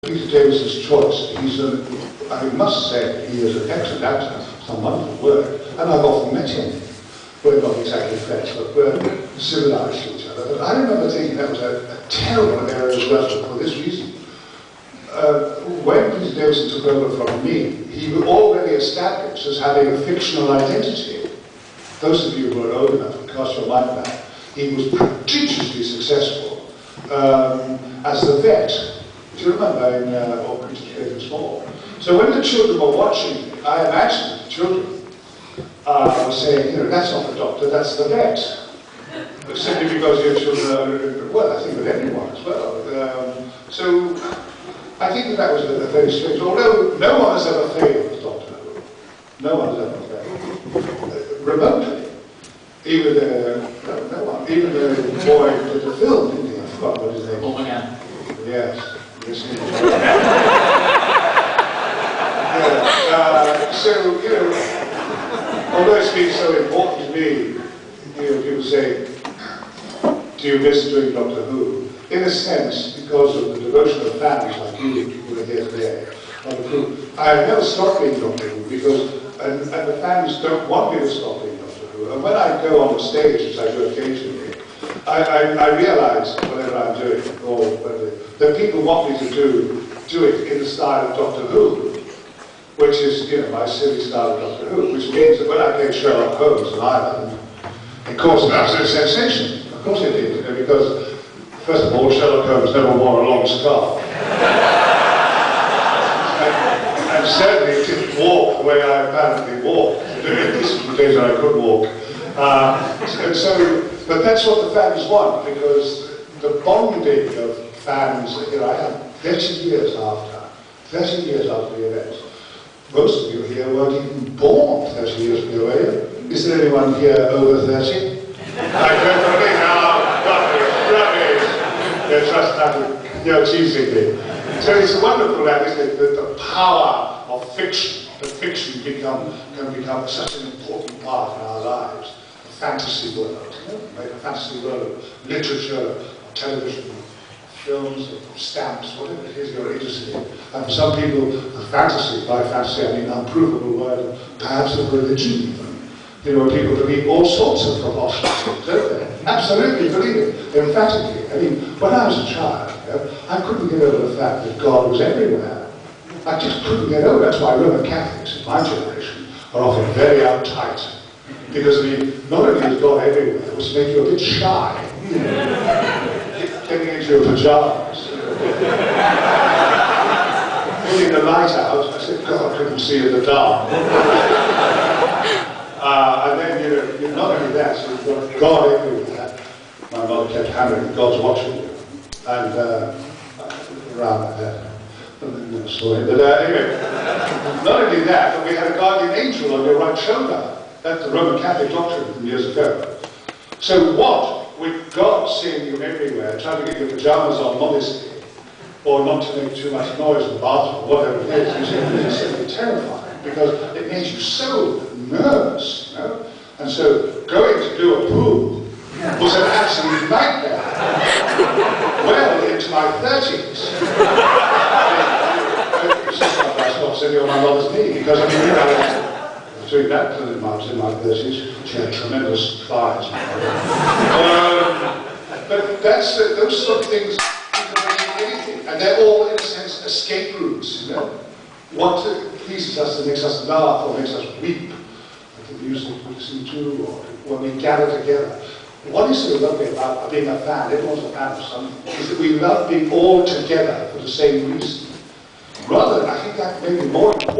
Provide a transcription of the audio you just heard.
Peter Davison's choice. I must say, he is an excellent actor, some wonderful work, and I've often met him. We're not exactly friends, but we're civilized to each other. But I remember thinking that was a terrible area of work for this reason. When Peter Davison took over from me, he was already established as having a fictional identity. Those of you who are old enough to cast your mind back, he was prodigiously successful as the vet. Do you remember in All Creatures Great and Small? So when the children were watching, I imagine the children were saying, you know, that's not the doctor, that's the vet. Simply because your children are, well, I think with everyone as well. So I think that was a very strange, although no one has ever failed as Doctor Who. No one has ever failed. Remotely. Even no one. Even the boy who did the film, didn't he? I forgot what his name was. Yes. So, you know, although it's been so important to me, you know, people say, do you miss doing Doctor Who? In a sense, because of the devotion of fans like you who are here today, I have never stopped being Doctor Who because, and the fans don't want me to stop being Doctor Who. And when I go on the stage, as I do occasionally, I realise, whatever I'm doing, or whatever, that people want me to do it in the style of Doctor Who, which is, you know, my silly style of Doctor Who, which means that when I played Sherlock Holmes in Ireland, it caused an absolute sensation. Of course it did, you know, because, first of all, Sherlock Holmes never wore a long scarf. and certainly didn't walk the way I apparently walked. This was the days when I could walk. But that's what the fans want, because the bonding of fans, you know, I have 30 years after the event. Most of you here weren't even born 30 years ago, were you? Is there anyone here over 30? I don't know now, rubbish. You're just having, you're teasing me. So it's wonderful that, isn't it, that the power of fiction, that fiction can become such an important part in our lives. The fantasy world, you know, like a fantasy world of literature, of television, films, of stamps, whatever it is you're interested in. And for some people, the fantasy, by fantasy I mean unprovable word, perhaps of religion even. You know, people believe all sorts of preposterous, don't they? Absolutely believe it, emphatically. I mean, when I was a child, you know, I couldn't get over the fact that God was everywhere. I just couldn't get over it. That's why Roman Catholics in my generation are often very uptight. Because, I mean, not only is God everywhere, it was to make you a bit shy. You know, getting into your pajamas. Putting the light out, I said, God, I couldn't see in the dark. And then, you know, not only that, so you've got God everywhere. My mother kept hammering, God's watching you. And around like that. No story. But anyway, not only that, but we had a guardian angel on your right shoulder. That's the Roman Catholic doctrine from years ago. So what, with God seeing you everywhere, trying to get your pajamas on modestly, or not to make too much noise in the bathroom, whatever it is, it's simply terrifying, because it makes you so nervous, you know? And so going to do a poo was an absolute nightmare. Well into my 30s. I stopped sitting on my mother's knee, because I mean, I was doing that till in my 30s. She had tremendous thighs. But that's, those sort of things, anything. And they're all, in a sense, escape routes, you know. What pleases us and makes us laugh or makes us weep, like the music we listen to, or when we gather together. What is so lovely about being a fan, everyone's a fan of something, is that we love being all together for the same reason. Rather, I think that may be more important.